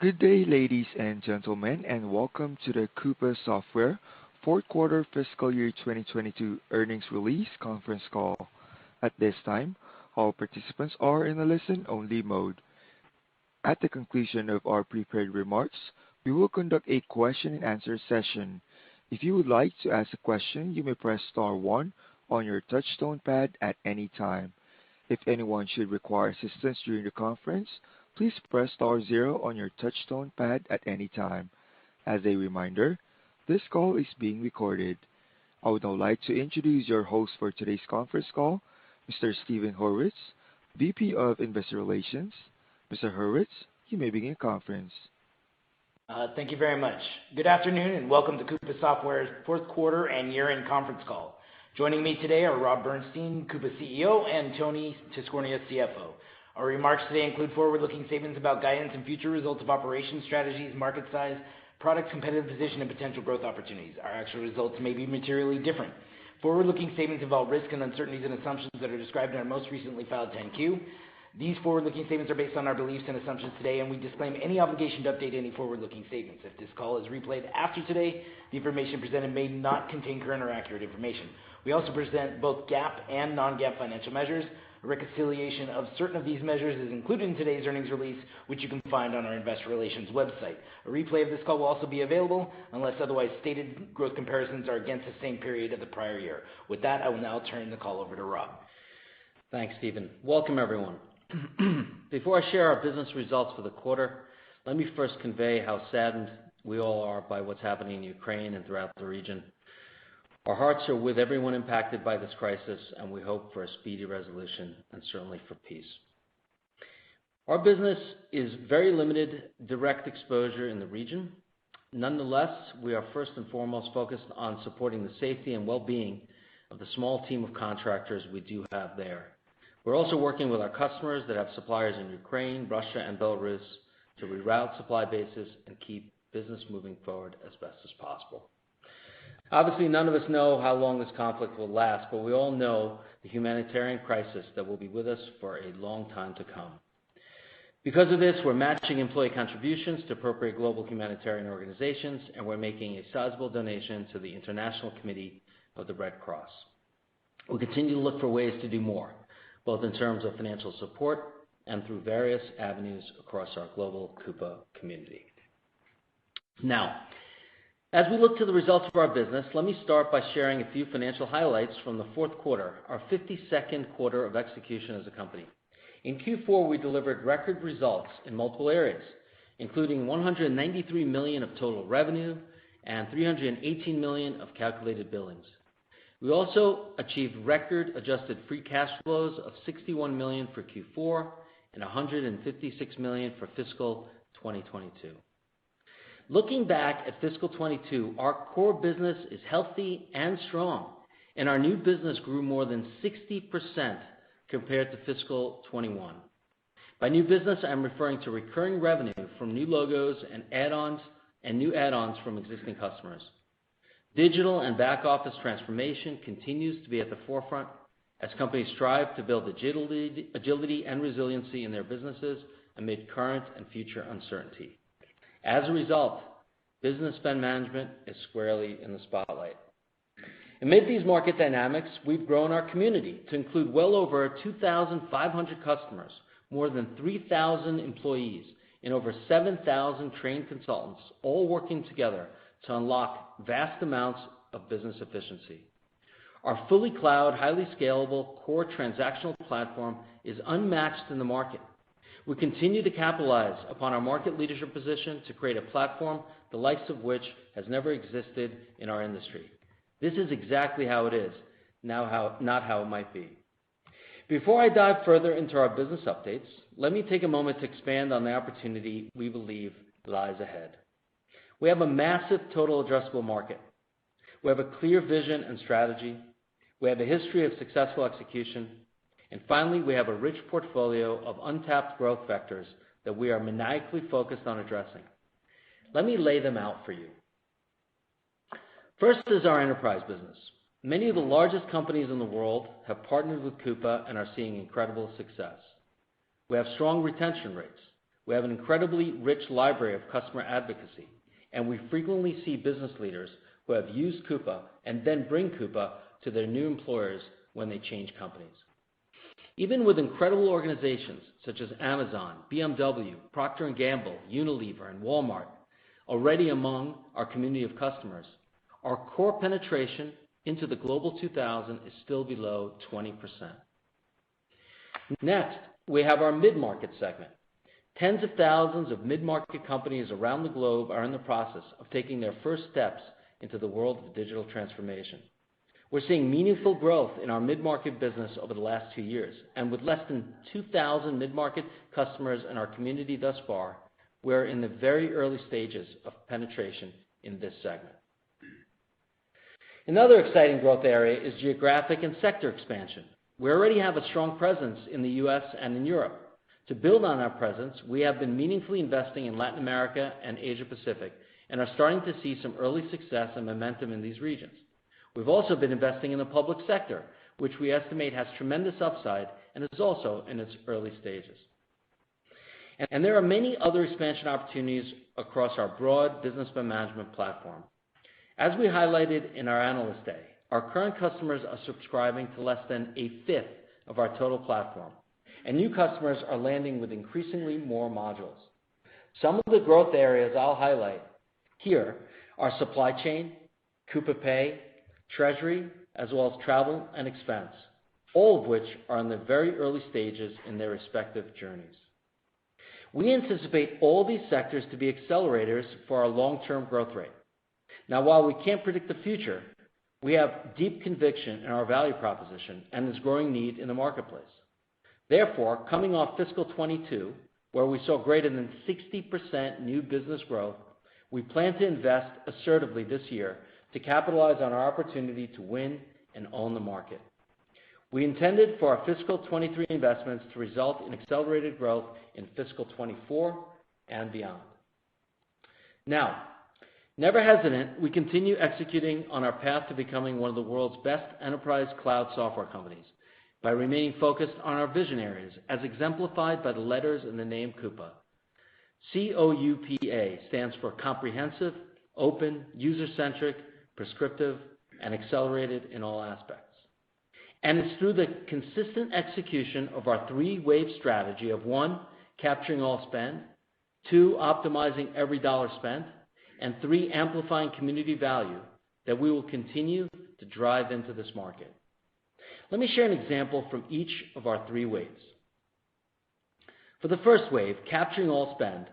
Good day, ladies and gentlemen, and welcome to the Coupa Software fourth quarter fiscal year 2022 earnings release conference call. At this time, all participants are in a listen-only mode. At the conclusion of our prepared remarks, we will conduct a question-and-answer session. If you would like to ask a question, you may press star one on your touchtone pad at any time. If anyone should require assistance during the conference, please press star zero on your touchtone pad at any time. As a reminder, this call is being recorded. I would now like to introduce your host for today's conference call, Mr. Steven Horwitz, VP of Investor Relations. Mr. Horwitz, you may begin the conference. Thank you very much. Good afternoon, and welcome to Coupa Software's fourth quarter and year-end conference call. Joining me today are Rob Bernshteyn, Coupa CEO, and Tony Tiscornia, CFO. Our remarks today include forward-looking statements about guidance and future results of operations, strategies, market size, product competitive position, and potential growth opportunities. Our actual results may be materially different. Forward-looking statements involve risks and uncertainties and assumptions that are described in our most recently filed 10-Q. These forward-looking statements are based on our beliefs and assumptions today, and we disclaim any obligation to update any forward-looking statements. If this call is replayed after today, the information presented may not contain current or accurate information. We also present both GAAP and non-GAAP financial measures. A reconciliation of certain of these measures is included in today's earnings release, which you can find on our investor relations website. A replay of this call will also be available. Unless otherwise stated, growth comparisons are against the same period of the prior year. With that, I will now turn the call over to Rob. Thanks, Stephen. Welcome, everyone. Before I share our business results for the quarter, let me first convey how saddened we all are by what's happening in Ukraine and throughout the region. Our hearts are with everyone impacted by this crisis, and we hope for a speedy resolution and certainly for peace. Our business is very limited direct exposure in the region. Nonetheless, we are first and foremost focused on supporting the safety and well-being of the small team of contractors we do have there. We're also working with our customers that have suppliers in Ukraine, Russia, and Belarus to reroute supply bases and keep business moving forward as best as possible. Obviously, none of us know how long this conflict will last, but we all know the humanitarian crisis that will be with us for a long time to come. Because of this, we're matching employee contributions to appropriate global humanitarian organizations, and we're making a sizable donation to the International Committee of the Red Cross. We'll continue to look for ways to do more, both in terms of financial support and through various avenues across our global Coupa community. Now, as we look to the results of our business, let me start by sharing a few financial highlights from the fourth quarter, our 52nd quarter of execution as a company. In Q4, we delivered record results in multiple areas, including $193 million of total revenue and $318 million of calculated billings. We also achieved record adjusted free cash flows of $61 million for Q4 and $156 million for fiscal 2022. Looking back at fiscal 22, our core business is healthy and strong, and our new business grew more than 60% compared to fiscal 21. By new business, I'm referring to recurring revenue from new logos and add-ons and new add-ons from existing customers. Digital and back-office transformation continues to be at the forefront as companies strive to build agility and resiliency in their businesses amid current and future uncertainty. As a result, business spend management is squarely in the spotlight. Amid these market dynamics, we've grown our community to include well over 2,500 customers, more than 3,000 employees, and over 7,000 trained consultants, all working together to unlock vast amounts of business efficiency. Our fully cloud, highly scalable core transactional platform is unmatched in the market. We continue to capitalize upon our market leadership position to create a platform the likes of which has never existed in our industry. This is exactly how it is, not how it might be. Before I dive further into our business updates, let me take a moment to expand on the opportunity we believe lies ahead. We have a massive total addressable market. We have a clear vision and strategy. We have a history of successful execution. And finally, we have a rich portfolio of untapped growth vectors that we are maniacally focused on addressing. Let me lay them out for you. First is our enterprise business. Many of the largest companies in the world have partnered with Coupa and are seeing incredible success. We have strong retention rates. We have an incredibly rich library of customer advocacy, and we frequently see business leaders who have used Coupa and then bring Coupa to their new employers when they change companies. Even with incredible organizations such as Amazon, BMW, Procter & Gamble, Unilever, and Walmart already among our community of customers, our core penetration into the Global 2000 is still below 20%. Next, we have our mid-market segment. Tens of thousands of mid-market companies around the globe are in the process of taking their first steps into the world of digital transformation. We're seeing meaningful growth in our mid-market business over the last 2 years, and with less than 2,000 mid-market customers in our community thus far, we're in the very early stages of penetration in this segment. Another exciting growth area is geographic and sector expansion. We already have a strong presence in the U.S. and in Europe. To build on our presence, we have been meaningfully investing in Latin America and Asia Pacific and are starting to see some early success and momentum in these regions. We've also been investing in the public sector, which we estimate has tremendous upside and is also in its early stages. And there are many other expansion opportunities across our broad business management platform. As we highlighted in our Analyst Day, our current customers are subscribing to less than a fifth of our total platform, and new customers are landing with increasingly more modules. Some of the growth areas I'll highlight here are supply chain, Coupa Pay, treasury, as well as travel and expense, all of which are in the very early stages in their respective journeys. We anticipate all these sectors to be accelerators for our long-term growth rate. Now, while we can't predict the future, we have deep conviction in our value proposition and this growing need in the marketplace. Therefore, coming off fiscal 22, where we saw greater than 60% new business growth, we plan to invest assertively this year to capitalize on our opportunity to win and own the market. We intended for our fiscal 23 investments to result in accelerated growth in fiscal 24 and beyond. Now, never hesitant, we continue executing on our path to becoming one of the world's best enterprise cloud software companies by remaining focused on our vision areas, as exemplified by the letters in the name Coupa. COUPA stands for comprehensive, open, user-centric, prescriptive, and accelerated in all aspects. And it's through the consistent execution of our three-wave strategy of 1, capturing all spend, 2, optimizing every dollar spent, and 3, amplifying community value that we will continue to drive into this market. Let me share an example from each of our 3 waves. For the first wave, capturing all spend,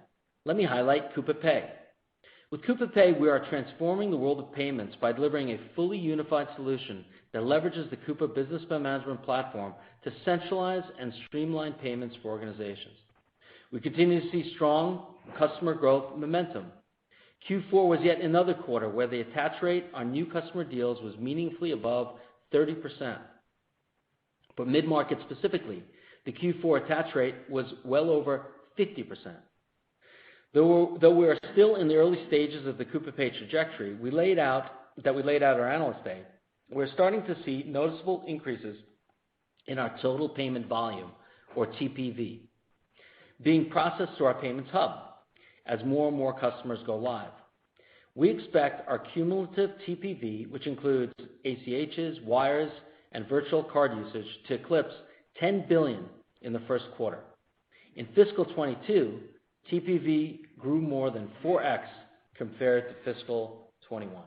let me highlight Coupa Pay. With Coupa Pay, we are transforming the world of payments by delivering a fully unified solution that leverages the Coupa business management platform to centralize and streamline payments for organizations. We continue to see strong customer growth momentum. Q4 was yet another quarter where the attach rate on new customer deals was meaningfully above 30%. For mid-market specifically, the Q4 attach rate was well over 50%. Though we are still in the early stages of the Coupa Pay trajectory we laid out at our Analyst Day, we're starting to see noticeable increases in our total payment volume, or TPV, being processed through our payments hub as more and more customers go live. We expect our cumulative TPV, which includes ACHs, wires, and virtual card usage, to eclipse $10 billion in the first quarter. In fiscal 22, TPV grew more than 4x compared to fiscal 21.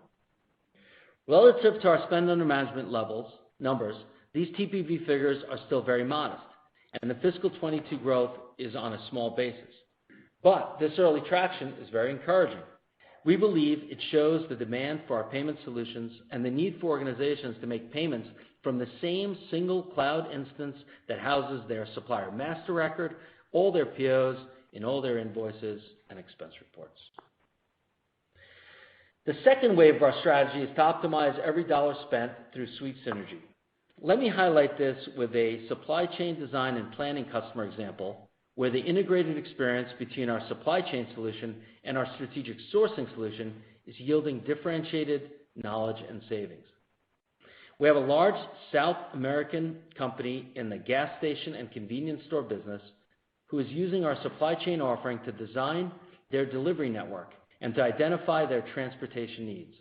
Relative to our spend under management numbers, these TPV figures are still very modest, and the fiscal 22 growth is on a small basis. But this early traction is very encouraging. We believe it shows the demand for our payment solutions and the need for organizations to make payments from the same single cloud instance that houses their supplier master record, all their POs, in all their invoices and expense reports. The second wave of our strategy is to optimize every dollar spent through suite synergy. Let me highlight this with a supply chain design and planning customer example, where the integrated experience between our supply chain solution and our strategic sourcing solution is yielding differentiated knowledge and savings. We have a large South American company in the gas station and convenience store business who is using our supply chain offering to design their delivery network and to identify their transportation needs.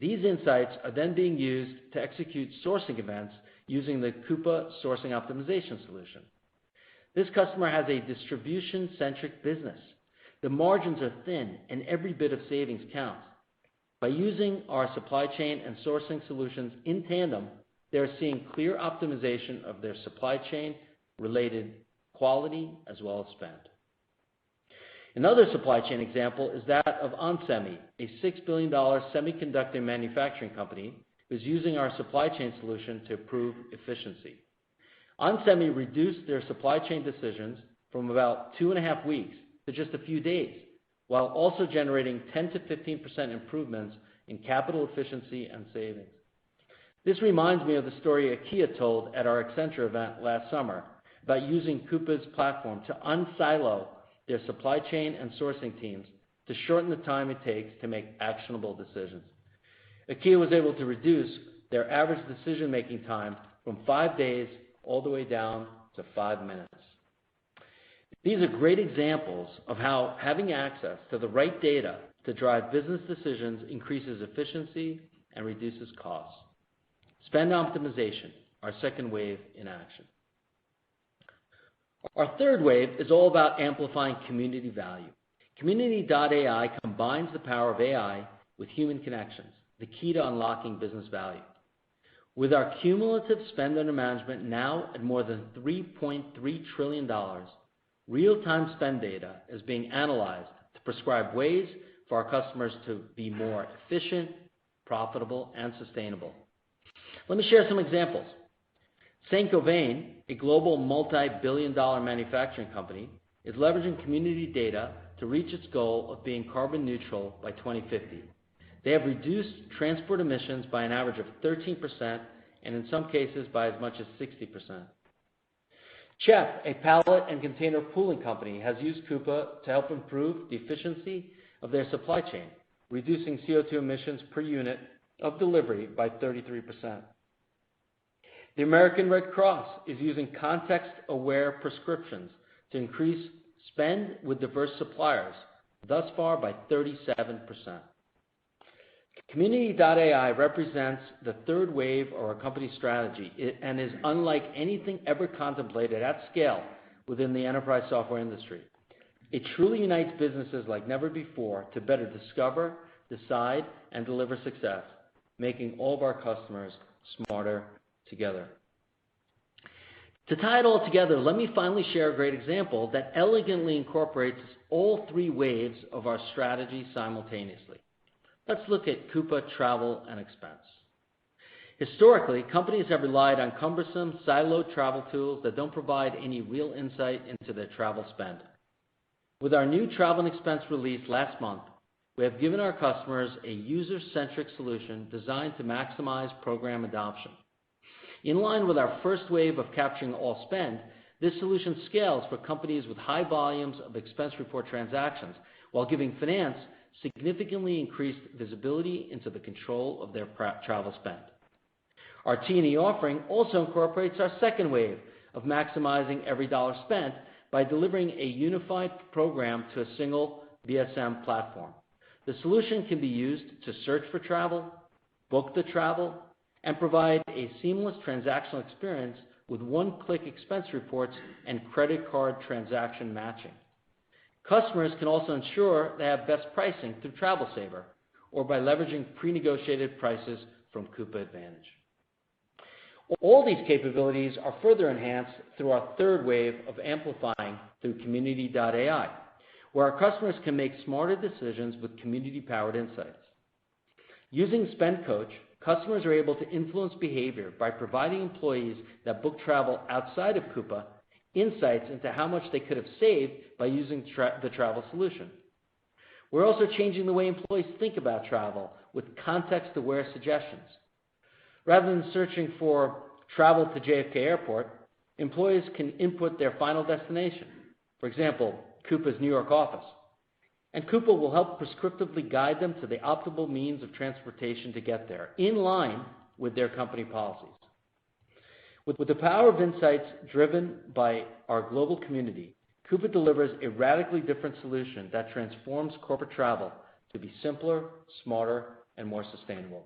These insights are then being used to execute sourcing events using the Coupa sourcing optimization solution. This customer has a distribution-centric business. The margins are thin and every bit of savings counts. By using our supply chain and sourcing solutions in tandem, they're seeing clear optimization of their supply chain related quality as well as spend. Another supply chain example is that of onsemi, a $6 billion semiconductor manufacturing company who is using our supply chain solution to improve efficiency. onsemi reduced their supply chain decisions from about 2.5 weeks to just a few days, while also generating 10 to 15% improvements in capital efficiency and savings. This reminds me of the story IKEA told at our Accenture event last summer about using Coupa's platform to unsilo their supply chain and sourcing teams to shorten the time it takes to make actionable decisions. IKEA was able to reduce their average decision-making time from 5 days all the way down to 5 minutes. These are great examples of how having access to the right data to drive business decisions increases efficiency and reduces costs. Spend optimization, our second wave in action. Our third wave is all about amplifying community value. Community.ai combines the power of AI with human connections, the key to unlocking business value. With our cumulative spend under management now at more than $3.3 trillion, real-time spend data is being analyzed to prescribe ways for our customers to be more efficient, profitable, and sustainable. Let me share some examples. Saint-Gobain, a global multi-billion-dollar manufacturing company, is leveraging community data to reach its goal of being carbon neutral by 2050. They have reduced transport emissions by an average of 13% and in some cases by as much as 60%. CHEP, a pallet and container pooling company, has used Koopa to help improve the efficiency of their supply chain, reducing CO2 emissions per unit of delivery by 33%. The American Red Cross is using context-aware prescriptions to increase spend with diverse suppliers, thus far by 37%. Community.ai represents the third wave of our company's strategy and is unlike anything ever contemplated at scale within the enterprise software industry. It truly unites businesses like never before to better discover, decide, and deliver success, making all of our customers smarter together. To tie it all together, let me finally share a great example that elegantly incorporates all three waves of our strategy simultaneously. Let's look at Coupa Travel and Expense. Historically, companies have relied on cumbersome, siloed travel tools that don't provide any real insight into their travel spend. With our new Travel and Expense release last month, we have given our customers a user-centric solution designed to maximize program adoption. In line with our first wave of capturing all spend, this solution scales for companies with high volumes of expense report transactions while giving finance significantly increased visibility into the control of their travel spend. Our T&E offering also incorporates our second wave of maximizing every dollar spent by delivering a unified program to a single BSM platform. The solution can be used to search for travel, book the travel, and provide a seamless transactional experience with one-click expense reports and credit card transaction matching. Customers can also ensure they have best pricing through TravelSaver or by leveraging pre-negotiated prices from Coupa Advantage. All these capabilities are further enhanced through our third wave of amplifying through Community.ai, where our customers can make smarter decisions with community-powered insights. Using Spend Coach, customers are able to influence behavior by providing employees that book travel outside of Coupa insights into how much they could have saved by using the travel solution. We're also changing the way employees think about travel with context-aware suggestions. Rather than searching for travel to JFK Airport, employees can input their final destination, for example, Coupa's New York office. And Coupa will help prescriptively guide them to the optimal means of transportation to get there, in line with their company policies. With the power of insights driven by our global community, Coupa delivers a radically different solution that transforms corporate travel to be simpler, smarter, and more sustainable.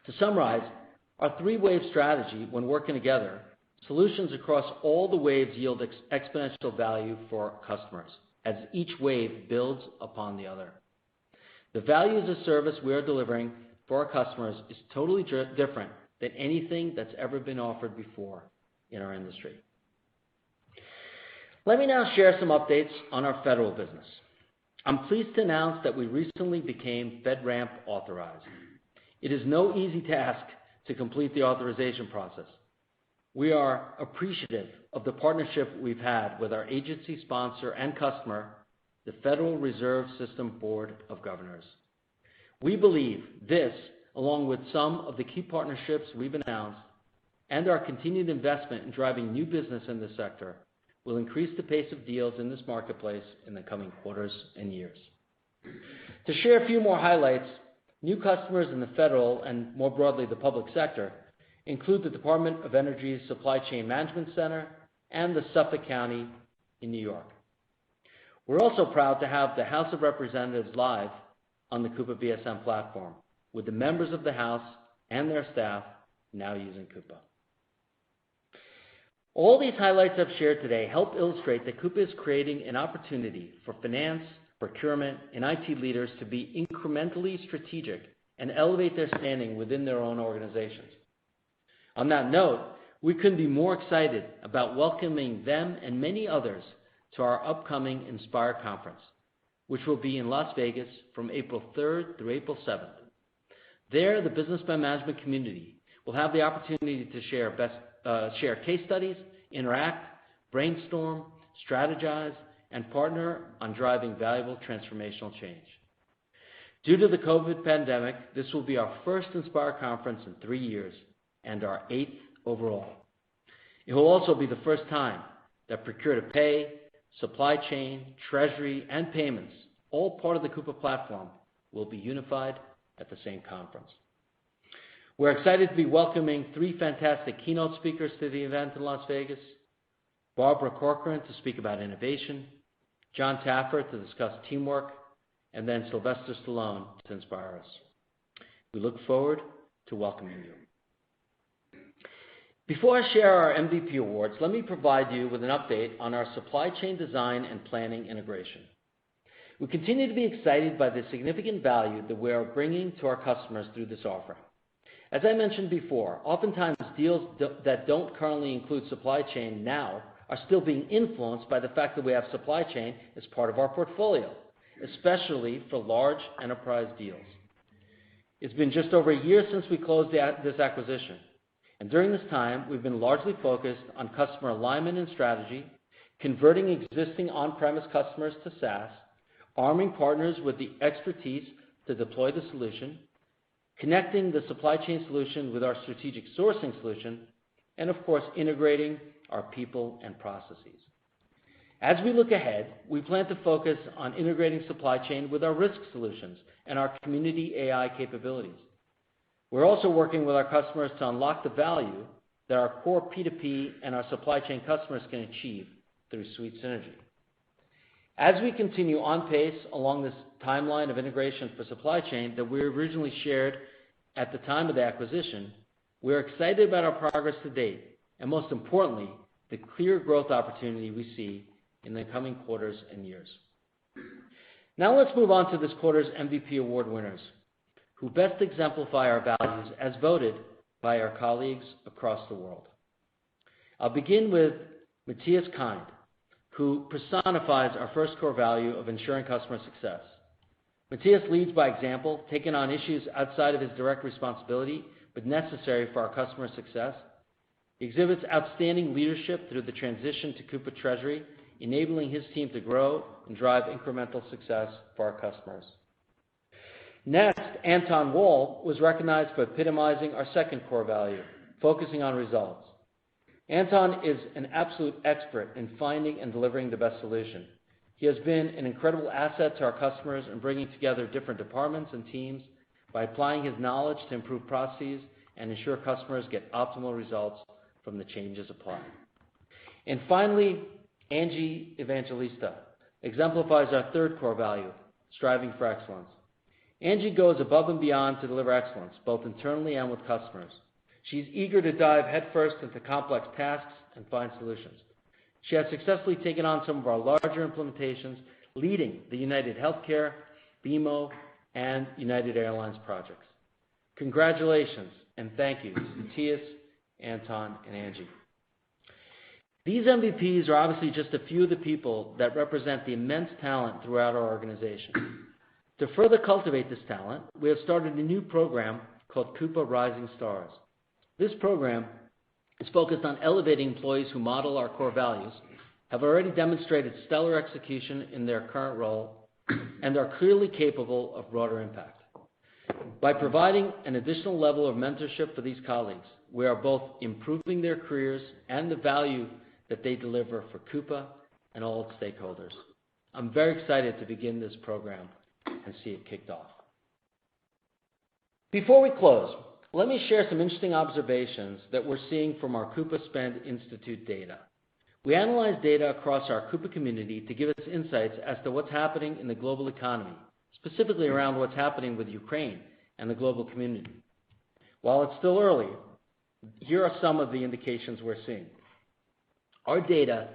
To summarize, our three-wave strategy, when working together, solutions across all the waves yield exponential value for customers as each wave builds upon the other. The value as a service we are delivering for our customers is totally different than anything that's ever been offered before in our industry. Let me now share some updates on our federal business. I'm pleased to announce that we recently became FedRAMP authorized. It is no easy task to complete the authorization process. We are appreciative of the partnership we've had with our agency sponsor and customer, the Federal Reserve System Board of Governors. We believe this, along with some of the key partnerships we've announced and our continued investment in driving new business in this sector, will increase the pace of deals in this marketplace in the coming quarters and years. To share a few more highlights, new customers in the federal and more broadly the public sector include the Department of Energy's Supply Chain Management Center and the Suffolk County in New York. We're also proud to have the House of Representatives live on the Coupa BSM platform, with the members of the House and their staff now using Coupa. All these highlights I've shared today help illustrate that Coupa is creating an opportunity for finance, procurement, and IT leaders to be incrementally strategic and elevate their standing within their own organizations. On that note, we couldn't be more excited about welcoming them and many others to our upcoming Inspire conference, which will be in Las Vegas from April 3rd through April 7th. There, the business by management community will have the opportunity to share case studies, interact, brainstorm, strategize, and partner on driving valuable transformational change. Due to the COVID pandemic, this will be our first Inspire conference in 3 years and our 8th overall. It will also be the first time that procure to pay, supply chain, treasury, and payments, all part of the Coupa platform, will be unified at the same conference. We're excited to be welcoming 3 fantastic keynote speakers to the event in Las Vegas: Barbara Corcoran to speak about innovation, John Taffer to discuss teamwork, and then Sylvester Stallone to inspire us. We look forward to welcoming you. Before I share our MVP awards, let me provide you with an update on our supply chain design and planning integration. We continue to be excited by the significant value that we are bringing to our customers through this offering. As I mentioned before, oftentimes deals that don't currently include supply chain now are still being influenced by the fact that we have supply chain as part of our portfolio, especially for large enterprise deals. It's been just over a year since we closed this acquisition, and during this time, we've been largely focused on customer alignment and strategy, converting existing on-premise customers to SaaS, arming partners with the expertise to deploy the solution, connecting the supply chain solution with our strategic sourcing solution, and of course, integrating our people and processes. As we look ahead, we plan to focus on integrating supply chain with our risk solutions and our community AI capabilities. We're also working with our customers to unlock the value that our core P2P and our supply chain customers can achieve through Suite Synergy. As we continue on pace along this timeline of integration for supply chain that we originally shared at the time of the acquisition, we're excited about our progress to date, and most importantly, the clear growth opportunity we see in the coming quarters and years. Now let's move on to this quarter's MVP award winners, who best exemplify our values as voted by our colleagues across the world. I'll begin with Matthias Kind, who personifies our first core value of ensuring customer success. Matthias leads by example, taking on issues outside of his direct responsibility, but necessary for our customer success. He exhibits outstanding leadership through the transition to Coupa Treasury, enabling his team to grow and drive incremental success for our customers. Next, Anton Wall was recognized for epitomizing our second core value, focusing on results. Anton is an absolute expert in finding and delivering the best solution. He has been an incredible asset to our customers in bringing together different departments and teams by applying his knowledge to improve processes and ensure customers get optimal results from the changes applied. And finally, Angie Evangelista exemplifies our third core value, striving for excellence. Angie goes above and beyond to deliver excellence, both internally and with customers. She's eager to dive headfirst into complex tasks and find solutions. She has successfully taken on some of our larger implementations, leading the United Healthcare, BMO, and United Airlines projects. Congratulations and thank you to Matthias, Anton, and Angie. These MVPs are obviously just a few of the people that represent the immense talent throughout our organization. To further cultivate this talent, we have started a new program called Coupa Rising Stars. This program is focused on elevating employees who model our core values, have already demonstrated stellar execution in their current role, and are clearly capable of broader impact. By providing an additional level of mentorship for these colleagues, we are both improving their careers and the value that they deliver for Coupa and all its stakeholders. I'm very excited to begin this program and see it kicked off. Before we close, let me share some interesting observations that we're seeing from our Coupa Spend Institute data. We analyze data across our Coupa community to give us insights as to what's happening in the global economy, specifically around what's happening with Ukraine and the global community. While it's still early, here are some of the indications we're seeing. Our data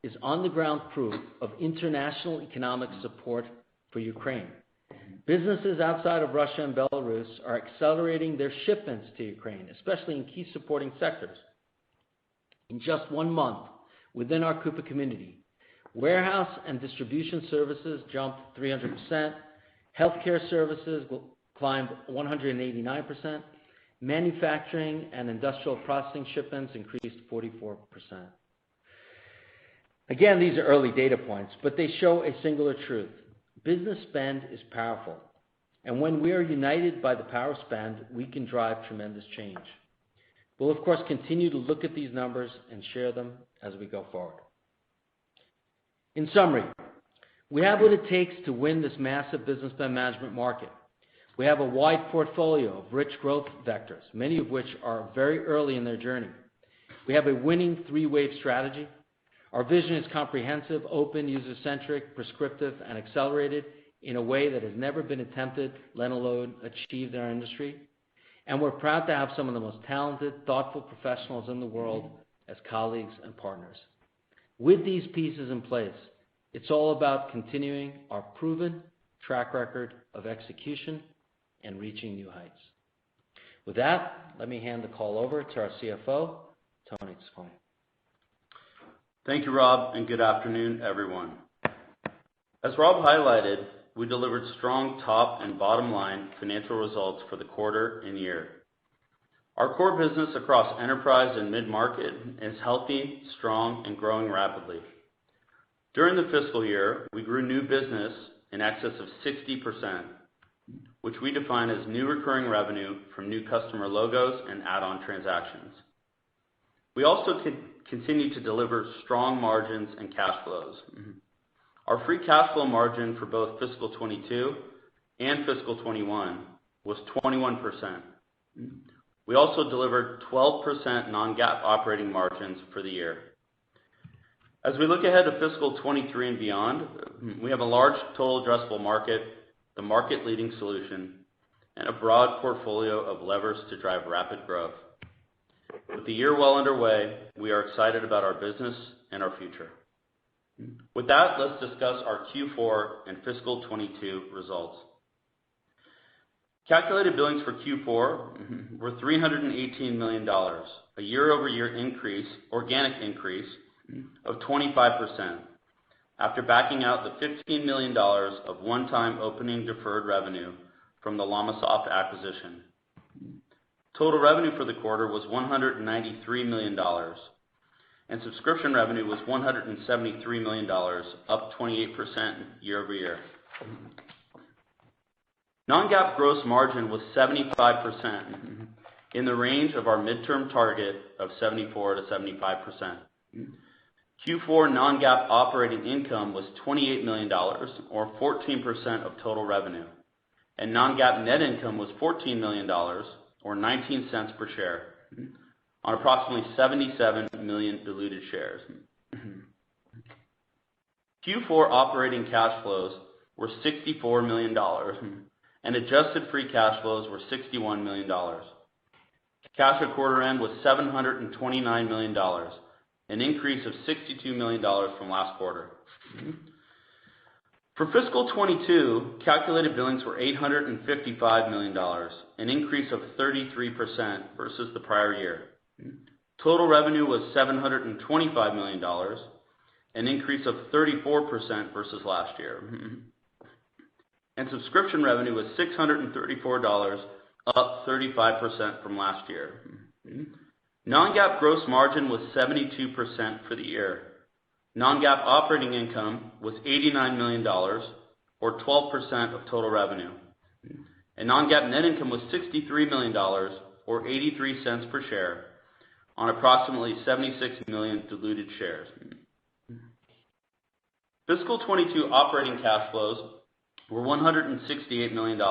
is on-the-ground proof of international economic support for Ukraine. Businesses outside of Russia and Belarus are accelerating their shipments to Ukraine, especially in key supporting sectors. In just 1 month, within our Coupa community, warehouse and distribution services jumped 300%, healthcare services climbed 189%, manufacturing and industrial processing shipments increased 44%. Again, these are early data points, but they show a singular truth. Business spend is powerful, and when we are united by the power of spend, we can drive tremendous change. We'll, of course, continue to look at these numbers and share them as we go forward. In summary, we have what it takes to win this massive business spend management market. We have a wide portfolio of rich growth vectors, many of which are very early in their journey. We have a winning three-wave strategy. Our vision is comprehensive, open, user-centric, prescriptive, and accelerated in a way that has never been attempted, let alone achieved in our industry. And we're proud to have some of the most talented, thoughtful professionals in the world as colleagues and partners. With these pieces in place, it's all about continuing our proven track record of execution and reaching new heights. With that, let me hand the call over to our CFO, Tony Tiscornia. Thank you, Rob, and good afternoon, everyone. As Rob highlighted, we delivered strong top and bottom line financial results for the quarter and year. Our core business across enterprise and mid-market is healthy, strong, and growing rapidly. During the fiscal year, we grew new business in excess of 60%, which we define as new recurring revenue from new customer logos and add-on transactions. We also continue to deliver strong margins and cash flows. Our free cash flow margin for both fiscal 22 and fiscal 21 was 21%. We also delivered 12% non-GAAP operating margins for the year. As we look ahead to fiscal 23 and beyond, we have a large total addressable market, the market-leading solution, and a broad portfolio of levers to drive rapid growth. With the year well underway, we are excited about our business and our future. With that, let's discuss our Q4 and fiscal 22 results. Calculated billings for Q4 were $318 million, a year-over-year increase, organic increase of 25%, after backing out the $15 million of one-time opening deferred revenue from the LLamasoft acquisition. Total revenue for the quarter was $193 million, and subscription revenue was $173 million, up 28% year over year. Non-GAAP gross margin was 75%, in the range of our midterm target of 74 to 75%. Q4 non-GAAP operating income was $28 million, or 14% of total revenue, and non-GAAP net income was $14 million, or 19 cents per share, on approximately 77 million diluted shares. Q4 operating cash flows were $64 million, and adjusted free cash flows were $61 million. Cash at quarter end was $729 million, an increase of $62 million from last quarter. For fiscal 22, calculated billings were $855 million, an increase of 33% versus the prior year. Total revenue was $725 million, an increase of 34% versus last year. And subscription revenue was $634, up 35% from last year. Non-GAAP gross margin was 72% for the year. Non-GAAP operating income was $89 million, or 12% of total revenue. And non-GAAP net income was $63 million, or 83 cents per share, on approximately 76 million diluted shares. Fiscal 22 operating cash flows were $168 million,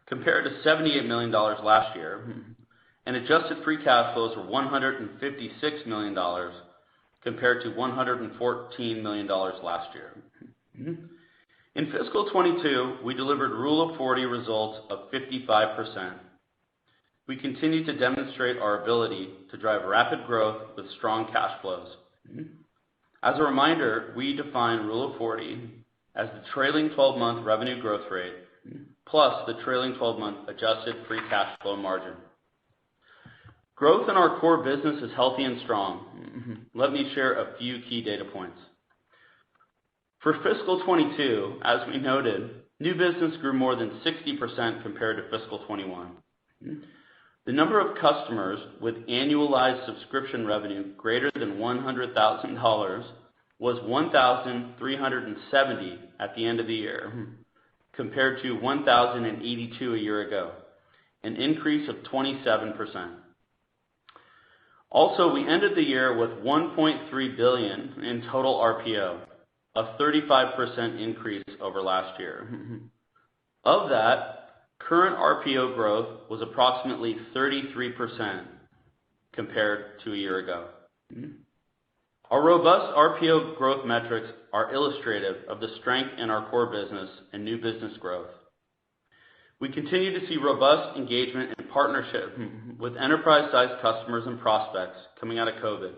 compared to $78 million last year, and adjusted free cash flows were $156 million, compared to $114 million last year. In fiscal 22, we delivered Rule of 40 results of 55%. We continue to demonstrate our ability to drive rapid growth with strong cash flows. As a reminder, we define Rule of 40 as the trailing 12-month revenue growth rate plus the trailing 12-month adjusted free cash flow margin. Growth in our core business is healthy and strong. Let me share a few key data points. For fiscal 22, as we noted, new business grew more than 60% compared to fiscal 21. The number of customers with annualized subscription revenue greater than $100,000 was 1,370 at the end of the year, compared to 1,082 a year ago, an increase of 27%. Also, we ended the year with $1.3 billion in total RPO, a 35% increase over last year. Of that, current RPO growth was approximately 33% compared to a year ago. Our robust RPO growth metrics are illustrative of the strength in our core business and new business growth. We continue to see robust engagement and partnership with enterprise-sized customers and prospects coming out of COVID,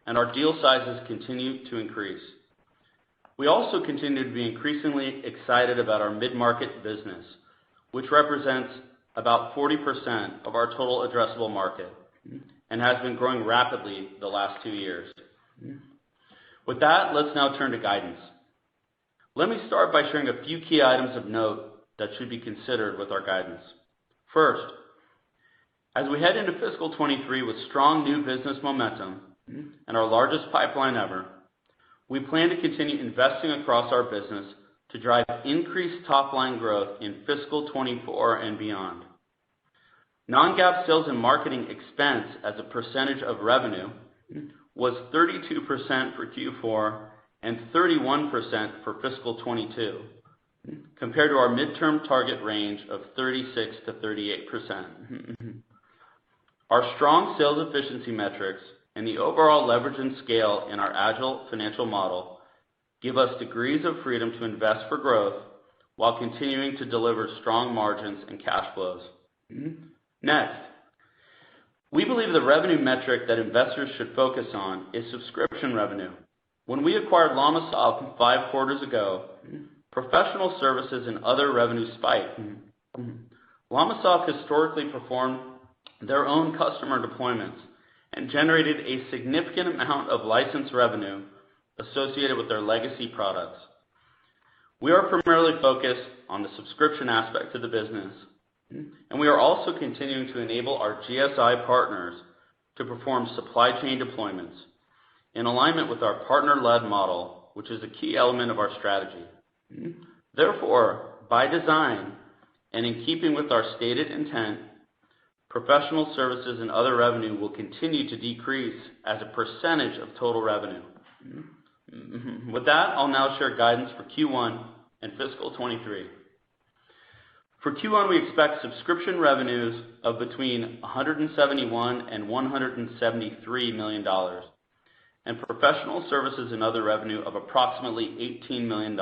and our deal sizes continue to increase. We also continue to be increasingly excited about our mid-market business, which represents about 40% of our total addressable market and has been growing rapidly the last 2 years. With that, let's now turn to guidance. Let me start by sharing a few key items of note that should be considered with our guidance. First, as we head into fiscal 23 with strong new business momentum and our largest pipeline ever, we plan to continue investing across our business to drive increased top-line growth in fiscal 24 and beyond. Non-GAAP sales and marketing expense as a percentage of revenue was 32% for Q4 and 31% for fiscal 22, compared to our midterm target range of 36 to 38%. Our strong sales efficiency metrics and the overall leverage and scale in our agile financial model give us degrees of freedom to invest for growth while continuing to deliver strong margins and cash flows. Next, we believe the revenue metric that investors should focus on is subscription revenue. When we acquired LLamasoft 5 quarters ago, professional services and other revenue spiked. LLamasoft historically performed their own customer deployments and generated a significant amount of license revenue associated with their legacy products. We are primarily focused on the subscription aspect of the business, and we are also continuing to enable our GSI partners to perform supply chain deployments in alignment with our partner-led model, which is a key element of our strategy. Therefore, by design and in keeping with our stated intent, professional services and other revenue will continue to decrease as a percentage of total revenue. With that, I'll now share guidance for Q1 and fiscal 23. For Q1, we expect subscription revenues of between $171 and $173 million, and professional services and other revenue of approximately $18 million,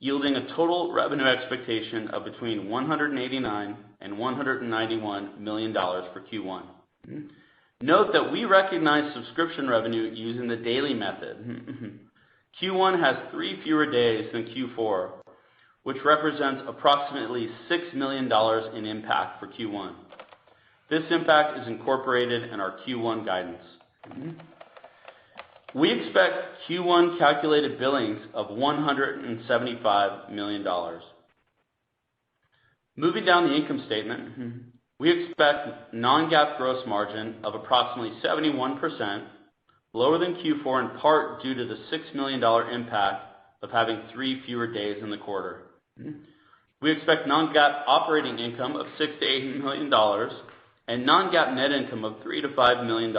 yielding a total revenue expectation of between $189 and $191 million for Q1. Note that we recognize subscription revenue using the daily method. Q1 has 3 fewer days than Q4, which represents approximately $6 million in impact for Q1. This impact is incorporated in our Q1 guidance. We expect Q1 calculated billings of $175 million. Moving down the income statement, we expect non-GAAP gross margin of approximately 71%, lower than Q4 in part due to the $6 million impact of having 3 fewer days in the quarter. We expect non-GAAP operating income of $6 to $8 million and non-GAAP net income of $3 to $5 million,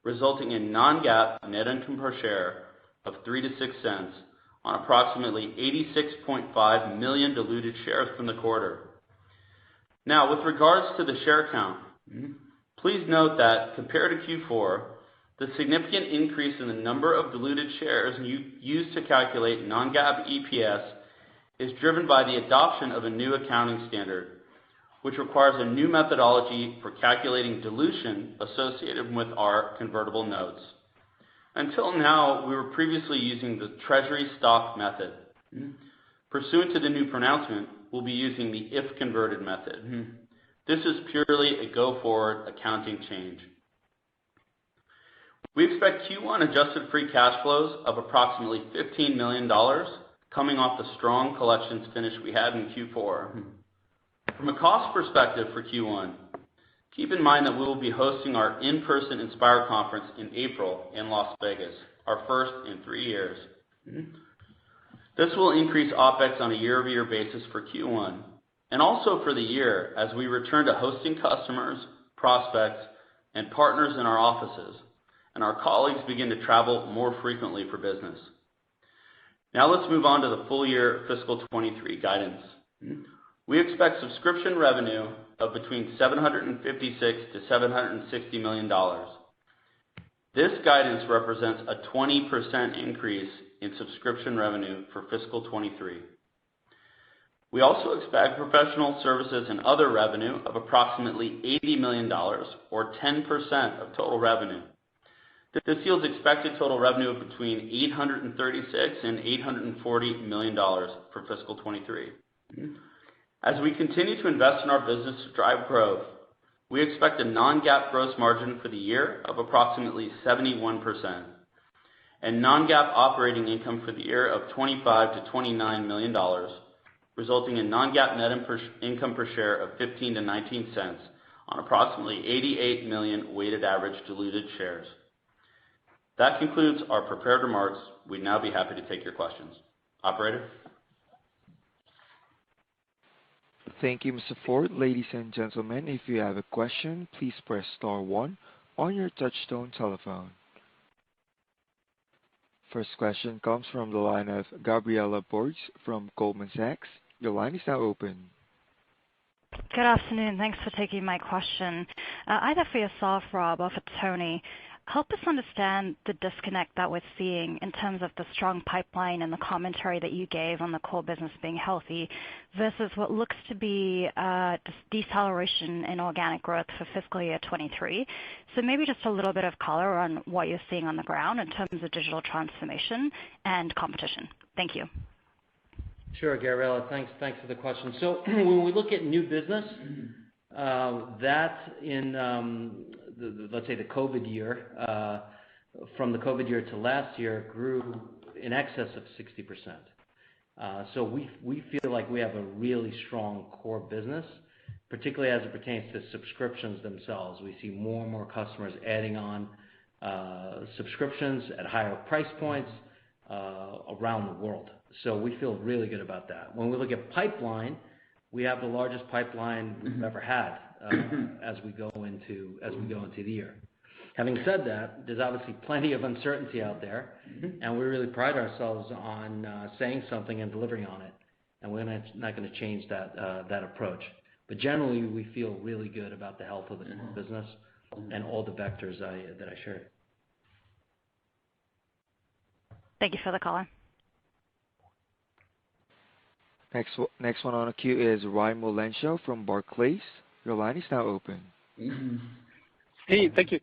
resulting in non-GAAP net income per share of 3 to 6 cents on approximately 86.5 million diluted shares from the quarter. Now, with regards to the share count, please note that compared to Q4, the significant increase in the number of diluted shares used to calculate non-GAAP EPS is driven by the adoption of a new accounting standard, which requires a new methodology for calculating dilution associated with our convertible notes. Until now, we were previously using the treasury stock method. Pursuant to the new pronouncement, we'll be using the if converted method. This is purely a go-forward accounting change. We expect Q1 adjusted free cash flows of approximately $15 million, coming off the strong collections finish we had in Q4. From a cost perspective for Q1, keep in mind that we will be hosting our in-person Inspire conference in April in Las Vegas, our first in 3 years. This will increase OPEX on a year-over-year basis for Q1 and also for the year as we return to hosting customers, prospects, and partners in our offices, and our colleagues begin to travel more frequently for business. Now let's move on to the full year fiscal 23 guidance. We expect subscription revenue of between $756 to $760 million. This guidance represents a 20% increase in subscription revenue for fiscal 23. We also expect professional services and other revenue of approximately $80 million, or 10% of total revenue. This yields expected total revenue of between $836 and $840 million for fiscal 23. As we continue to invest in our business to drive growth, we expect a non-GAAP gross margin for the year of approximately 71% and non-GAAP operating income for the year of $25 to $29 million, resulting in non-GAAP net income per share of 15 to 19 cents on approximately 88 million weighted average diluted shares. That concludes our prepared remarks. We'd now be happy to take your questions. Operator? Thank you, Mr. Ford. Ladies and gentlemen, if you have a question, please press star 1 on your touchtone telephone. First question comes from the line of Gabriela Borges from Goldman Sachs. Your line is now open. Good afternoon. Thanks for taking my question. Either for yourself, Rob, or for Tony, help us understand the disconnect that we're seeing in terms of the strong pipeline and the commentary that you gave on the core business being healthy versus what looks to be deceleration in organic growth for fiscal year 23. So maybe just a little bit of color on what you're seeing on the ground in terms of digital transformation and competition. Thank you. Sure, Gabriela. Thanks for the question. So when we look at new business, that in let's say the COVID year, from the COVID year to last year grew in excess of 60%. So we feel like we have a really strong core business, particularly as it pertains to subscriptions themselves. We see more and more customers adding on subscriptions at higher price points around the world. So we feel really good about that. When we look at pipeline, we have the largest pipeline we've ever had as we go into the year. Having said that, there's obviously plenty of uncertainty out there, and we really pride ourselves on saying something and delivering on it, and we're not going to change that approach. But generally, we feel really good about the health of the business and all the vectors that I shared. Thank you for the call. Next one on the queue is Raimo Lenschow from Barclays. Your line is now open. Hey, thank you.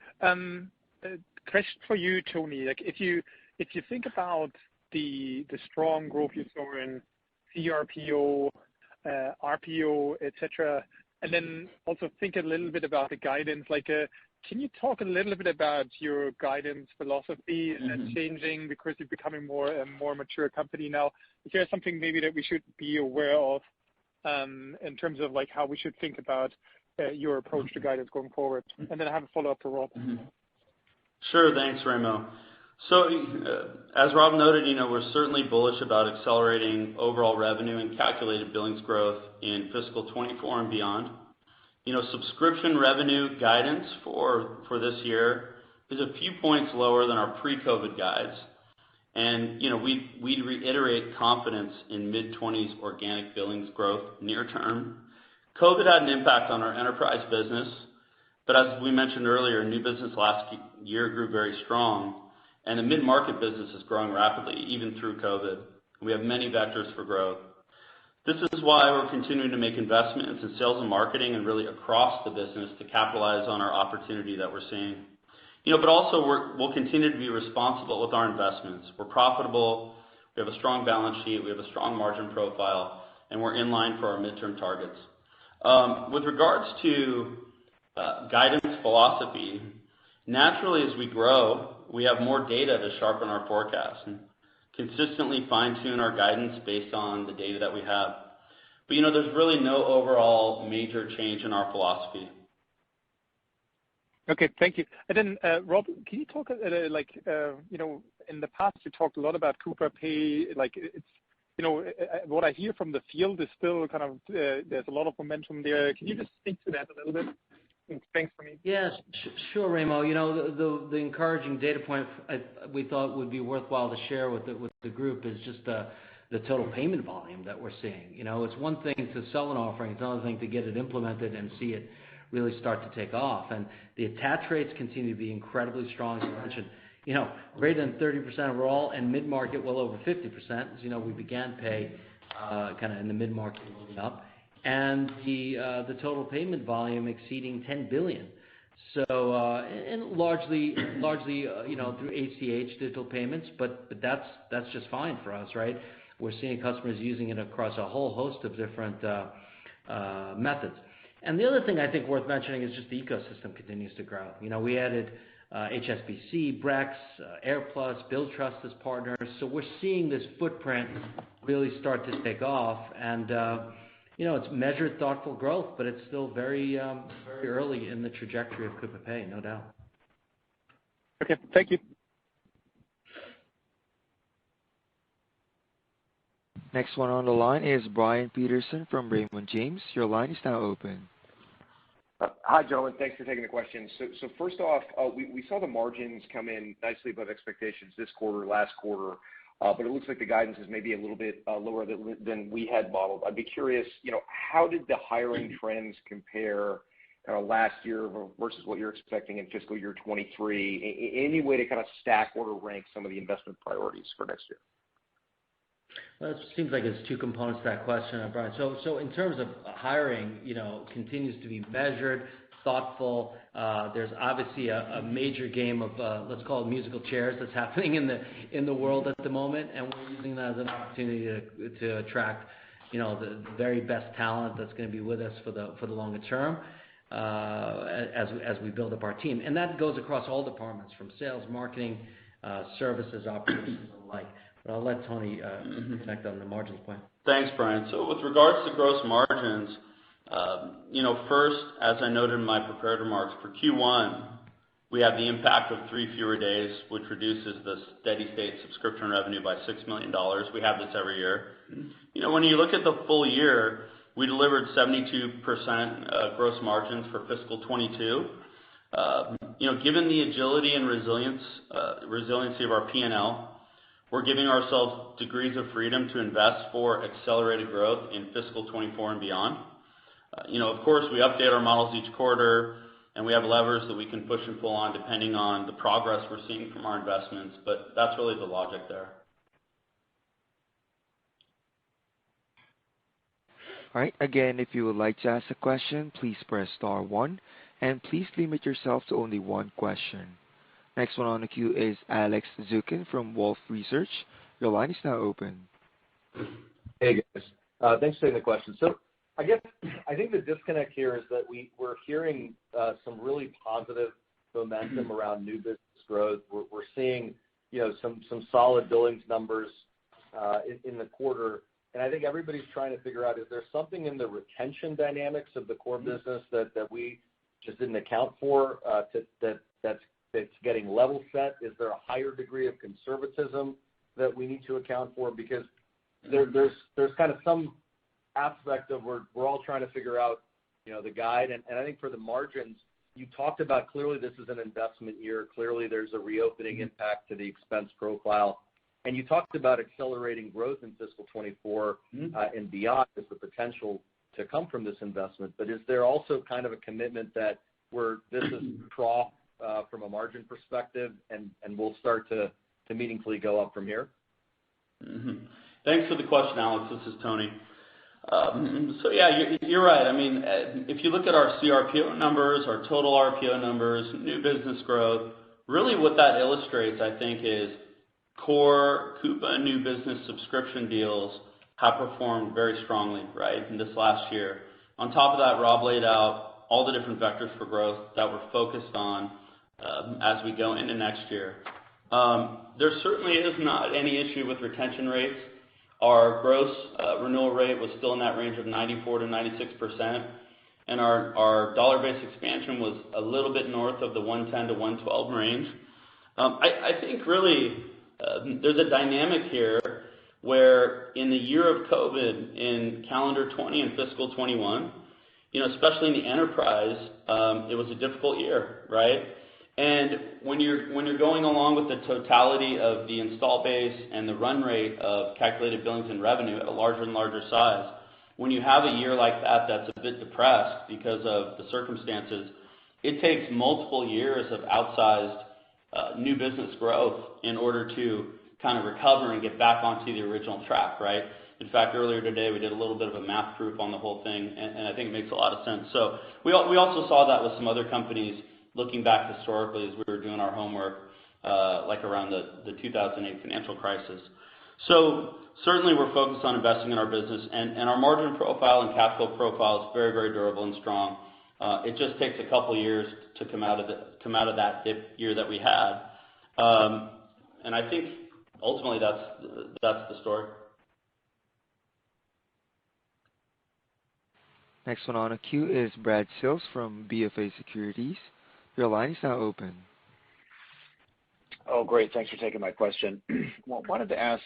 Question for you, Tony. Like, if you think about the strong growth you saw in CRPO, RPO, et cetera, and then also think a little bit about the guidance. Like, can you talk a little bit about your guidance philosophy and changing because you're becoming a more mature company now? Is there something maybe that we should be aware of in terms of like how we should think about your approach to guidance going forward? And then I have a follow-up for Rob. Sure, thanks, Raimo. So, as Rob noted, we're certainly bullish about accelerating overall revenue and calculated billings growth in fiscal 24 and beyond. Subscription revenue guidance for this year is a few points lower than our pre-COVID guides. And, we reiterate confidence in mid-20s organic billings growth near term. COVID had an impact on our enterprise business, but as we mentioned earlier, new business last year grew very strong, and the mid-market business is growing rapidly, even through COVID. We have many vectors for growth. This is why we're continuing to make investments in sales and marketing and really across the business to capitalize on our opportunity that we're seeing. But also we'll continue to be responsible with our investments. We're profitable, we have a strong balance sheet, we have a strong margin profile, and we're in line for our midterm targets. With regards to guidance philosophy, naturally as we grow, we have more data to sharpen our forecast and consistently fine-tune our guidance based on the data that we have. But there's really no overall major change in our philosophy. Okay, thank you. And then, Rob, can you talk, in the past you talked a lot about Coupa Pay, like it's, what I hear from the field is still kind of, there's a lot of momentum there. Can you just speak to that a little bit? Thanks for me. Yes, sure, Raimo. The encouraging data point we thought would be worthwhile to share with the group is just the total payment volume that we're seeing. It's one thing to sell an offering, it's another thing to get it implemented and see it really start to take off. And the attach rates continue to be incredibly strong. As I mentioned, greater than 30% overall, and mid-market well over 50%. As we began Pay kind of in the mid-market moving up, and the total payment volume exceeding 10 billion. So and largely through ACH digital payments, but that's just fine for us, right? We're seeing customers using it across a whole host of different methods. And the other thing I think worth mentioning is just the ecosystem continues to grow. We added HSBC, Brex, AirPlus, BillTrust as partners. So we're seeing this footprint really start to take off, and it's measured, thoughtful growth, but it's still very early in the trajectory of Coupa Pay, no doubt. Okay, thank you. Next one on the line is Brian Peterson from Raymond James. Your line is now open. Hi, gentlemen. Thanks for taking the question. So first off, we saw the margins come in nicely above expectations this quarter, last quarter, but it looks like the guidance is maybe a little bit lower than we had modeled. I'd be curious, how did the hiring trends compare last year versus what you're expecting in fiscal year 23? Any way to kind of stack order rank some of the investment priorities for next year? Well, it seems like there's two components to that question, Brian. So in terms of hiring, continues to be measured, thoughtful. There's obviously a major game of let's call it musical chairs that's happening in the world at the moment, and we're using that as an opportunity to attract the very best talent that's going to be with us for the longer term as we build up our team, and that goes across all departments from sales, marketing, services, operations, and the like. But I'll let Tony connect on the margins point. Thanks, Brian. So with regards to gross margins, first, as I noted in my prepared remarks, for Q1, we have the impact of 3 fewer days, which reduces the steady state subscription revenue by $6 million. We have this every year. When you look at the full year, we delivered 72% gross margins for fiscal 22. Given the agility and resiliency of our P&L, we're giving ourselves degrees of freedom to invest for accelerated growth in fiscal 24 and beyond. Of course, we update our models each quarter, and we have levers that we can push and pull on depending on the progress we're seeing from our investments, but that's really the logic there. All right. Again, if you would like to ask a question, please press star one, and please limit yourself to only one question. Next one on the queue is Alex Zukin from Wolfe Research. Your line is now open. Hey, guys. Thanks for taking the question. So I think the disconnect here is that we're hearing some really positive momentum around new business growth. We're seeing, some solid billings numbers in the quarter. And I think everybody's trying to figure out, is there something in the retention dynamics of the core business that we just didn't account for that's getting level set? Is there a higher degree of conservatism that we need to account for? Because there's kind of some aspect of we're all trying to figure out, the guide. And I think for the margins, you talked about clearly this is an investment year. Clearly there's a reopening impact to the expense profile. And you talked about accelerating growth in fiscal 24 and beyond as the potential to come from this investment. But is there also kind of a commitment that this is trough from a margin perspective and we'll start to meaningfully go up from here? Mm-hmm. Thanks for the question, Alex. This is Tony. So yeah, you're right. I mean, if you look at our CRPO numbers, our total RPO numbers, new business growth, really what that illustrates, I think, is core Coupa new business subscription deals have performed very strongly, right, in this last year. On top of that, Rob laid out all the different vectors for growth that we're focused on as we go into next year. There certainly is not any issue with retention rates. Our gross renewal rate was still in that range of 94 to 96%, and our dollar-based expansion was a little bit north of the 110 to 112 range. I think really there's a dynamic here where in the year of COVID, in calendar 20 and fiscal 21, especially in the enterprise, it was a difficult year, right? And when you're going along with the totality of the install base and the run rate of calculated billings and revenue at a larger and larger size, when you have a year like that that's a bit depressed because of the circumstances, it takes multiple years of outsized new business growth in order to kind of recover and get back onto the original track, right? In fact, earlier today we did a little bit of a math proof on the whole thing, and I think it makes a lot of sense. So we also saw that with some other companies looking back historically as we were doing our homework, like around the 2008 financial crisis. So certainly we're focused on investing in our business, and our margin profile and cash flow profile is very, very durable and strong. It just takes a couple years to come out of that dip year that we had, and I think ultimately that's the story. Next one on the queue is Brad Sills from BofA Securities. Your line is now open. Oh, great. Thanks for taking my question. Well, wanted to ask,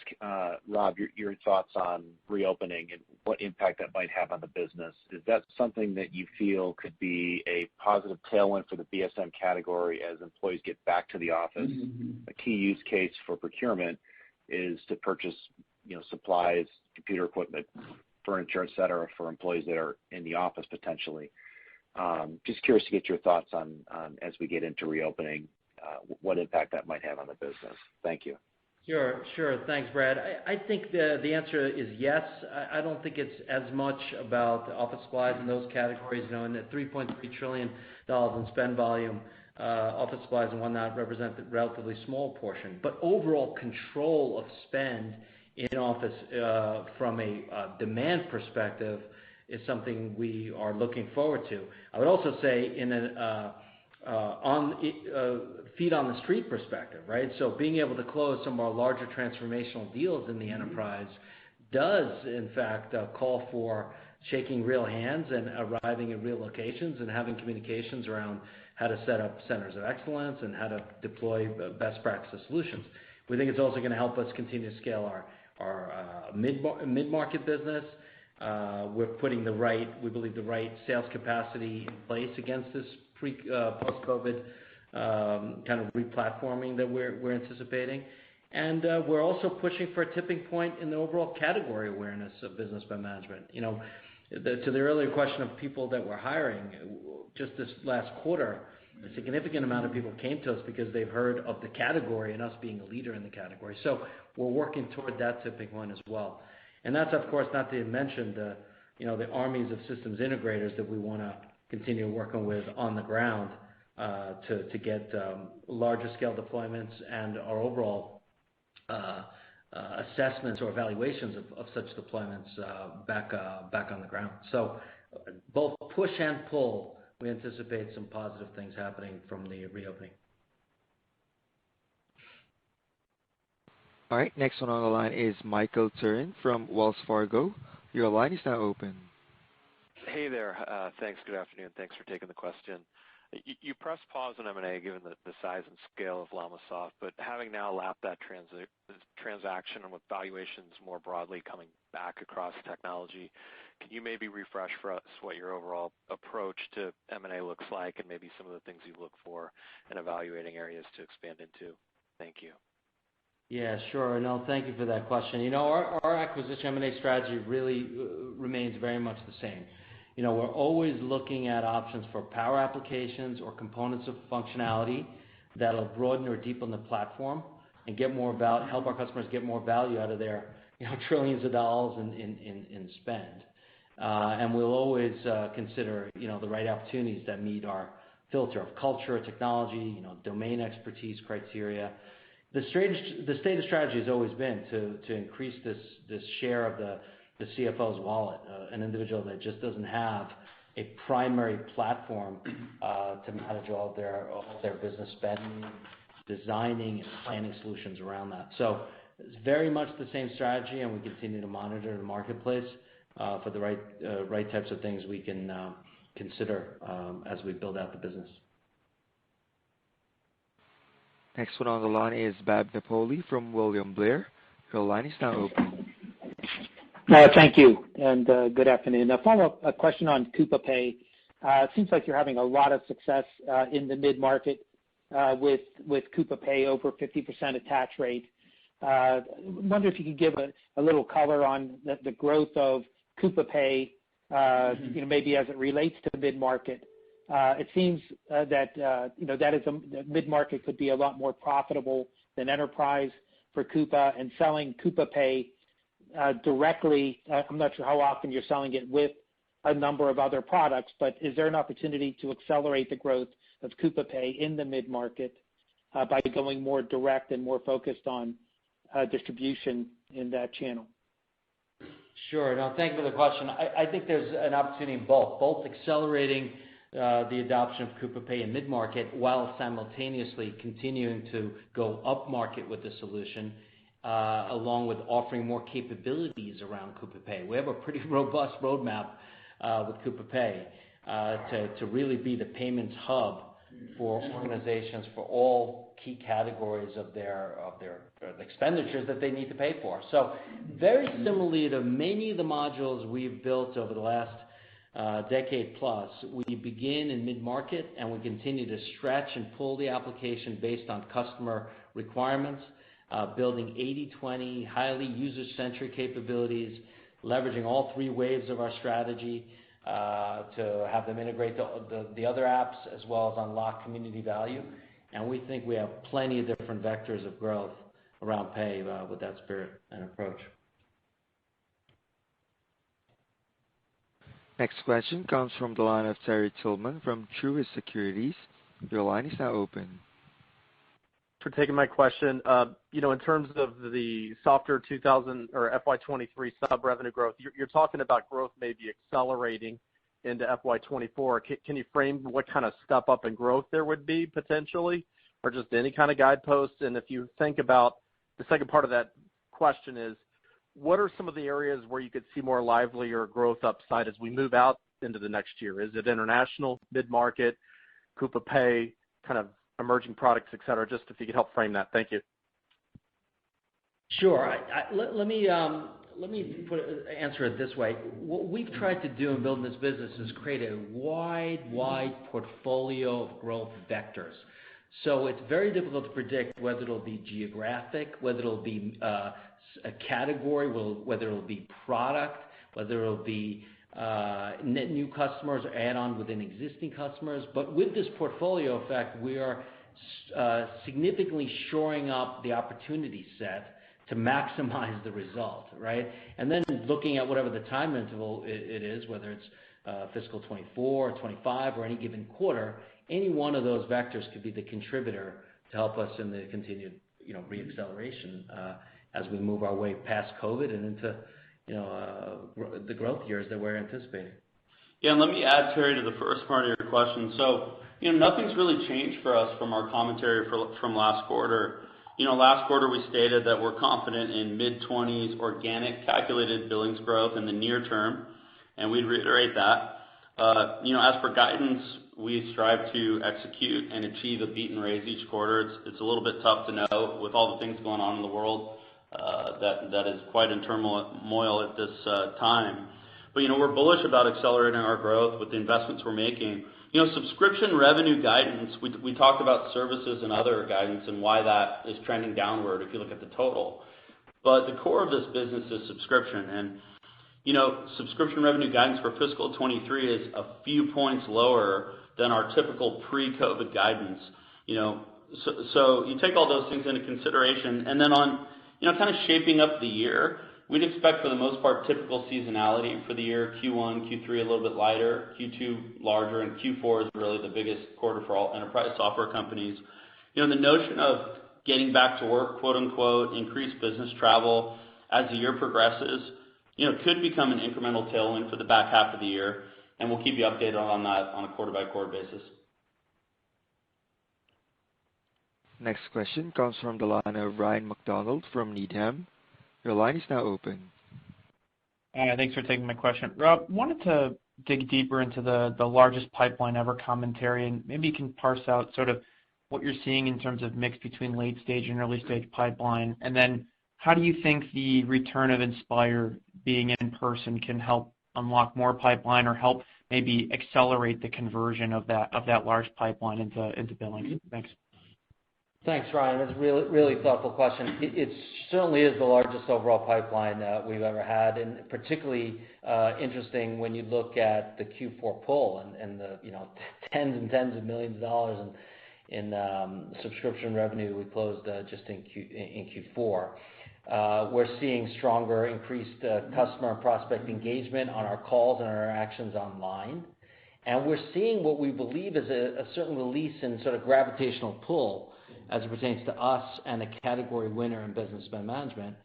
Rob, your thoughts on reopening and what impact that might have on the business. Is that something that you feel could be a positive tailwind for the BSM category as employees get back to the office? Mm-hmm. A key use case for procurement is to purchase, supplies, computer equipment, furniture, et cetera, for employees that are in the office potentially. Just curious to get your thoughts on as we get into reopening, what impact that might have on the business. Thank you. Sure. Thanks, Brad. I think the answer is yes. I don't think it's as much about office supplies in those categories. In the $3.3 trillion in spend volume, office supplies and whatnot represent a relatively small portion. But overall control of spend in office from a demand perspective is something we are looking forward to. I would also say in a feet on the street perspective, right? So being able to close some of our larger transformational deals in the enterprise does, in fact, call for shaking real hands and arriving in real locations and having communications around how to set up centers of excellence and how to deploy best practice solutions. We think it's also going to help us continue to scale our mid-market business. We're putting we believe the right sales capacity in place against this post-COVID kind of replatforming that we're anticipating. And we're also pushing for a tipping point in the overall category awareness of business spend management. To the earlier question of people that we're hiring, just this last quarter, a significant amount of people came to us because they've heard of the category and us being a leader in the category. So we're working toward that tipping point as well. And that's, of course, not to mention the armies of systems integrators that we want to continue working with on the ground to get larger scale deployments and our overall assessments or evaluations of such deployments back on the ground. So both push and pull, we anticipate some positive things happening from the reopening. All right, next one on the line is Michael Turrin from Wells Fargo. Your line is now open. Hey there. Thanks. Good afternoon. Thanks for taking the question. You pressed pause on M&A given the size and scale of LLamasoft, but having now lapped that transaction and with valuations more broadly coming back across technology, can you maybe refresh for us what your overall approach to M&A looks like and maybe some of the things you look for in evaluating areas to expand into? Thank you. Yeah, sure. No, thank you for that question. Our acquisition M&A strategy really remains very much the same. We're always looking at options for power applications or components of functionality that'll broaden or deepen the platform and help our customers get more value out of their trillions of dollars in spend. And we'll always consider the right opportunities that meet our filter of culture, technology, domain expertise criteria. The stated strategy has always been to increase this share of the CFO's wallet, an individual that just doesn't have a primary platform to manage all their business spending, designing and planning solutions around that. So it's very much the same strategy, and we continue to monitor the marketplace for the right types of things we can consider as we build out the business. Next one on the line is Bob Napoli from William Blair. Your line is now open. Thank you, and good afternoon. A follow-up question on Coupa Pay. It seems like you're having a lot of success in the mid-market with Coupa Pay, over 50% attach rate. I wonder if you could give a little color on the growth of Coupa Pay, maybe as it relates to mid-market. It seems that mid-market could be a lot more profitable than enterprise for Coupa, and selling Coupa Pay directly. I'm not sure how often you're selling it with a number of other products, but is there an opportunity to accelerate the growth of Coupa Pay in the mid-market by going more direct and more focused on distribution in that channel? Sure. No, thank you for the question. I think there's an opportunity in both accelerating the adoption of Coupa Pay in mid-market while simultaneously continuing to go up-market with the solution, along with offering more capabilities around Coupa Pay. We have a pretty robust roadmap with Coupa Pay to really be the payments hub for organizations for all key categories of their expenditures that they need to pay for. So very similarly to many of the modules we've built over the last decade plus, we begin in mid-market and we continue to stretch and pull the application based on customer requirements, building 80/20 highly user-centric capabilities, leveraging all three waves of our strategy to have them integrate the other apps as well as unlock community value. And we think we have plenty of different vectors of growth around Pay with that spirit and approach. Next question comes from the line of Terry Tillman from Truist Securities. Your line is now open. For taking my question. In terms of the softer 2000 or FY23 sub revenue growth, you're talking about growth maybe accelerating into FY24. Can you frame what kind of step up in growth there would be potentially, or just any kind of guideposts? And if you think about the second part of that question is, what are some of the areas where you could see more livelier growth upside as we move out into the next year? Is it international, mid-market, Coupa Pay, kind of emerging products, et cetera? Just if you could help frame that. Thank you. Sure. Let me answer it this way. What we've tried to do in building this business is create a wide portfolio of growth vectors. So it's very difficult to predict whether it'll be geographic, whether it'll be a category, whether it'll be product, whether it'll be net new customers or add-on within existing customers. But with this portfolio effect, we are significantly shoring up the opportunity set to maximize the result, right? And then looking at whatever the time interval it is, whether it's fiscal 24 or 25 or any given quarter, any one of those vectors could be the contributor to help us in the continued, reacceleration as we move our way past COVID and into, the growth years that we're anticipating. Yeah, and let me add, Terry, to the first part of your question. So, nothing's really changed for us from our commentary from last quarter. Last quarter we stated that we're confident in mid-20s organic calculated billings growth in the near term, and we'd reiterate that. As for guidance, we strive to execute and achieve a beat and raise each quarter. It's a little bit tough to know with all the things going on in the world that is quite in turmoil at this time. But we're bullish about accelerating our growth with the investments we're making. Subscription revenue guidance, we talked about services and other guidance and why that is trending downward if you look at the total. But the core of this business is subscription. And, subscription revenue guidance for fiscal 23 is a few points lower than our typical pre-COVID guidance. So you take all those things into consideration. And then on, kind of shaping up the year, we'd expect for the most part typical seasonality for the year. Q1, Q3 a little bit lighter, Q2 larger, and Q4 is really the biggest quarter for all enterprise software companies. The notion of getting back to work, quote unquote, increased business travel as the year progresses, could become an incremental tailwind for the back half of the year, and we'll keep you updated on that on a quarter by quarter basis. Next question comes from the line of Ryan McDonald from Needham. Your line is now open. Thanks for taking my question. Rob, wanted to dig deeper into the largest pipeline ever commentary, and maybe you can parse out sort of what you're seeing in terms of mix between late stage and early stage pipeline. And then how do you think the return of Inspire being in person can help unlock more pipeline or help maybe accelerate the conversion of that large pipeline into billing? Thanks. Thanks, Ryan. That's a really thoughtful question. It certainly is the largest overall pipeline we've ever had, and particularly interesting when you look at the Q4 pull and the tens and tens of millions of dollars in subscription revenue we closed just in Q4. We're seeing stronger, increased customer and prospect engagement on our calls and our interactions online, and we're seeing what we believe is a certain release in sort of gravitational pull as it pertains to us and a category winner in business spend management.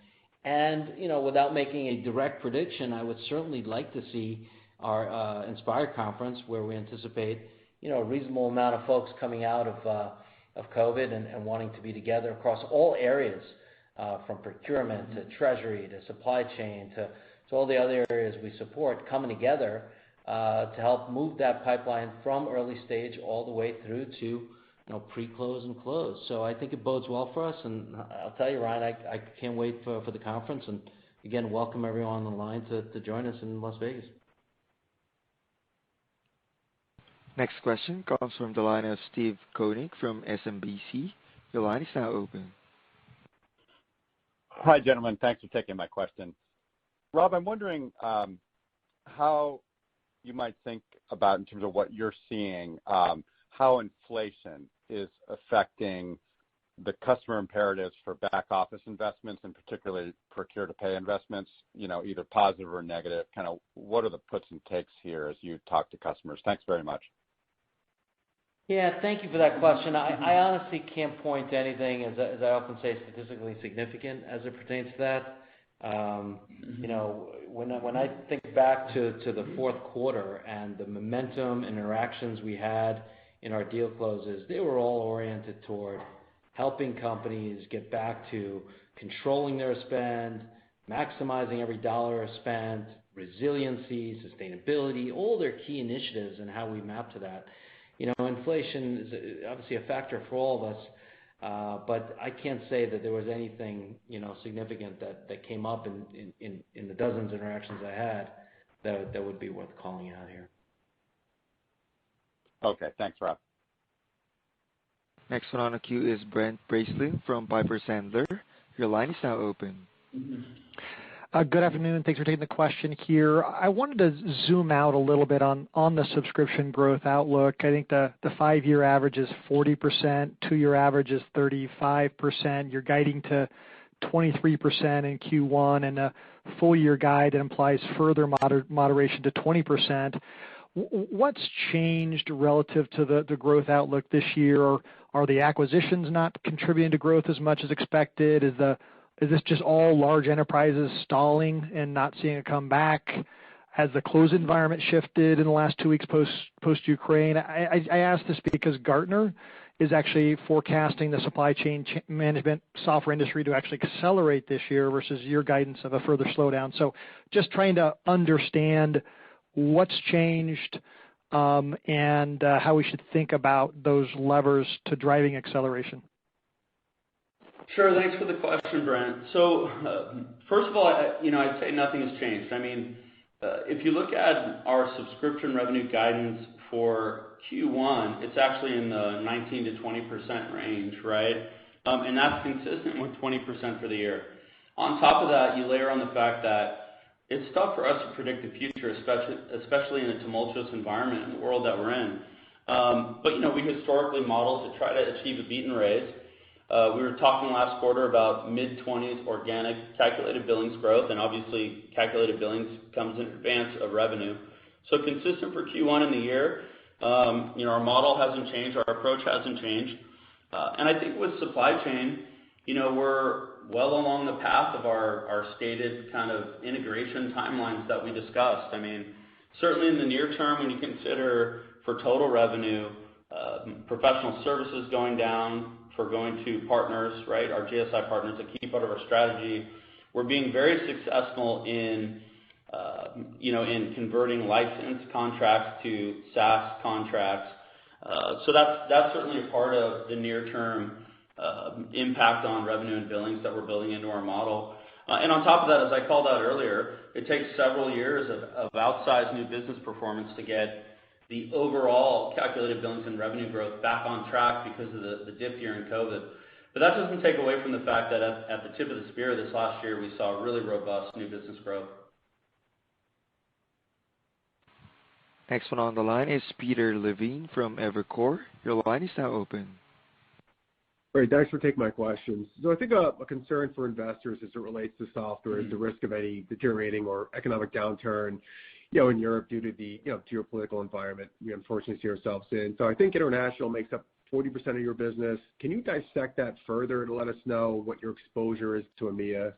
And, without making a direct prediction, I would certainly like to see our Inspire conference where we anticipate, a reasonable amount of folks coming out of COVID and wanting to be together across all areas, from procurement to treasury to supply chain to all the other areas we support, coming together to help move that pipeline from early stage all the way through to pre-close and close. So I think it bodes well for us, and I'll tell you, Ryan, I can't wait for the conference, and again, welcome everyone on the line to join us in Las Vegas. Next question comes from the line of Steve Koenig from SMBC. Your line is now open. Hi, gentlemen. Thanks for taking my question. Rob, I'm wondering how you might think about, in terms of what you're seeing, how inflation is affecting the customer imperatives for back office investments, and particularly procure to pay investments, either positive or negative. Kind of what are the puts and takes here as you talk to customers? Thanks very much. Yeah, thank you for that question. I honestly can't point to anything, as I often say, statistically significant as it pertains to that. When I think back to the fourth quarter and the momentum and interactions we had in our deal closes, they were all oriented toward helping companies get back to controlling their spend, maximizing every dollar spent, resiliency, sustainability, all their key initiatives and how we map to that. Inflation is obviously a factor for all of us, but I can't say that there was anything, significant that came up in the dozens of interactions I had that would be worth calling out here. Okay, thanks, Rob. Next one on the queue is Brent Bracelin from Piper Sandler. Your line is now open. Good afternoon. Thanks for taking the question here. I wanted to zoom out a little bit on the subscription growth outlook. I think the 5-year average is 40%, 2-year average is 35%. You're guiding to 23% in Q1 and a full year guide that implies further moderation to 20%. What's changed relative to the growth outlook this year? Or are the acquisitions not contributing to growth as much as expected? Is this just all large enterprises stalling and not seeing a comeback? Has the close environment shifted in the last 2 weeks post-Ukraine? I ask this because Gartner is actually forecasting the supply chain management software industry to actually accelerate this year versus your guidance of a further slowdown. So just trying to understand what's changed, and how we should think about those levers to driving acceleration. Sure. Thanks for the question, Brent. So, first of all, I'd say nothing has changed. I mean, if you look at our subscription revenue guidance for Q1, it's actually in the 19 to 20% range, right? And that's consistent with 20% for the year. On top of that, you layer on the fact that it's tough for us to predict the future, especially in a tumultuous environment in the world that we're in. But we historically modeled to try to achieve a beat and raise. We were talking last quarter about mid-20s organic calculated billings growth, and obviously calculated billings comes in advance of revenue. So consistent for Q1 in the year. Our model hasn't changed, our approach hasn't changed. And I think with supply chain, we're well along the path of our stated kind of integration timelines that we discussed. I mean, certainly in the near term, when you consider for total revenue, professional services going down, for going to partners, right? Our GSI partners, a key part of our strategy. We're being very successful in converting license contracts to SaaS contracts. So that's certainly a part of the near-term impact on revenue and billings that we're building into our model. And on top of that, as I called out earlier, it takes several years of outsized new business performance to get the overall calculated billings and revenue growth back on track because of the dip here in COVID. But that doesn't take away from the fact that at the tip of the spear this last year, we saw really robust new business growth. Next one on the line is Peter Levine from Evercore. Your line is now open. Great. Thanks for taking my questions. So I think a concern for investors as it relates to software is the risk of any deteriorating or economic downturn, in Europe due to the geopolitical environment we unfortunately see ourselves in. So I think international makes up 40% of your business. Can you dissect that further to let us know what your exposure is to EMEA,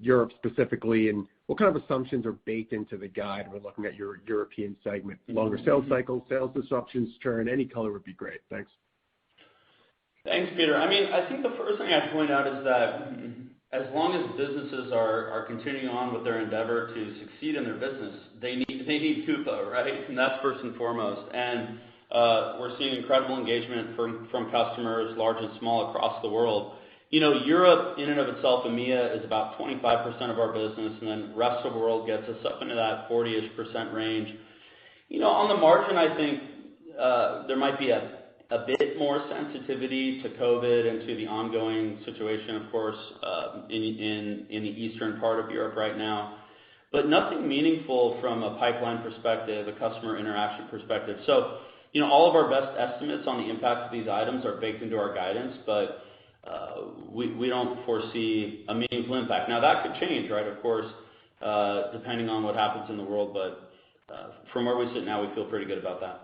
Europe specifically, and what kind of assumptions are baked into the guide when looking at your European segment? Longer sales cycles, sales disruptions, churn, any color would be great. Thanks. Thanks, Peter. I mean, I think the first thing I'd point out is that as long as businesses are continuing on with their endeavor to succeed in their business, they need Coupa, right? And that's first and foremost. And we're seeing incredible engagement from customers, large and small, across the world. Europe, in and of itself, EMEA, is about 25% of our business, and then the rest of the world gets us up into that 40-ish% range. On the margin, I think there might be a bit more sensitivity to COVID and to the ongoing situation, of course, in the eastern part of Europe right now. But nothing meaningful from a pipeline perspective, a customer interaction perspective. So, all of our best estimates on the impact of these items are baked into our guidance, but we don't foresee a meaningful impact. Now, that could change, right, of course, depending on what happens in the world, but from where we sit now, we feel pretty good about that.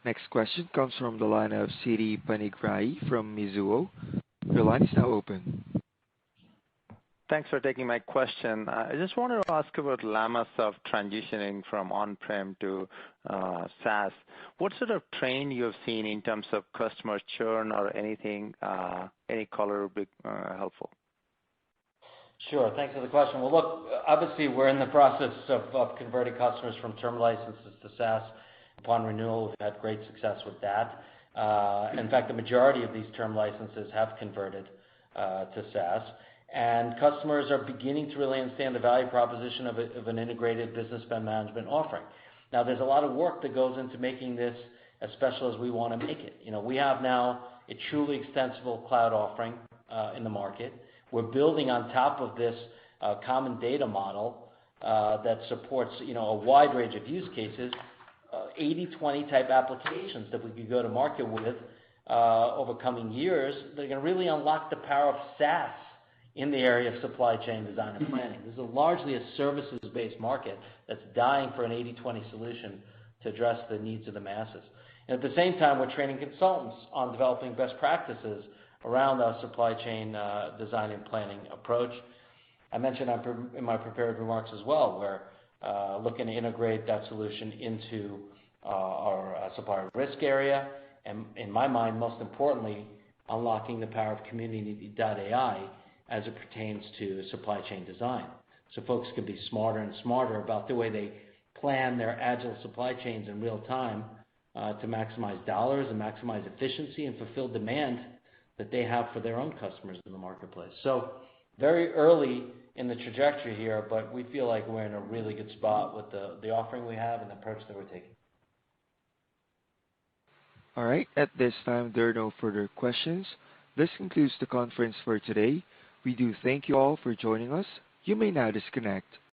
Next question comes from the line of Siti Panigrahi from Mizuho. Your line is now open. Thanks for taking my question. I just wanted to ask about LlamaSoft transitioning from on-prem to SaaS. What sort of trend you have seen in terms of customer churn or anything, any color would be helpful? Sure. Thanks for the question. Well, look, obviously, we're in the process of converting customers from term licenses to SaaS. Upon renewal, we've had great success with that. In fact, the majority of these term licenses have converted to SaaS. And customers are beginning to really understand the value proposition of an integrated business spend management offering. Now, there's a lot of work that goes into making this as special as we want to make it. We have now a truly extensible cloud offering in the market. We're building on top of this common data model that supports a wide range of use cases, 80/20 type applications that we could go to market with over coming years, they're going to really unlock the power of SaaS in the area of supply chain design and planning. This is largely a services-based market that's dying for an 80-20 solution to address the needs of the masses. And at the same time, we're training consultants on developing best practices around our supply chain design and planning approach. I mentioned in my prepared remarks as well, we're looking to integrate that solution into our supplier risk area, and in my mind, most importantly, unlocking the power of community.ai as it pertains to supply chain design. So folks can be smarter and smarter about the way they plan their agile supply chains in real time to maximize dollars and maximize efficiency and fulfill demand that they have for their own customers in the marketplace. So very early in the trajectory here, but we feel like we're in a really good spot with the offering we have and the approach that we're taking. All right. At this time, there are no further questions. This concludes the conference for today. We do thank you all for joining us. You may now disconnect.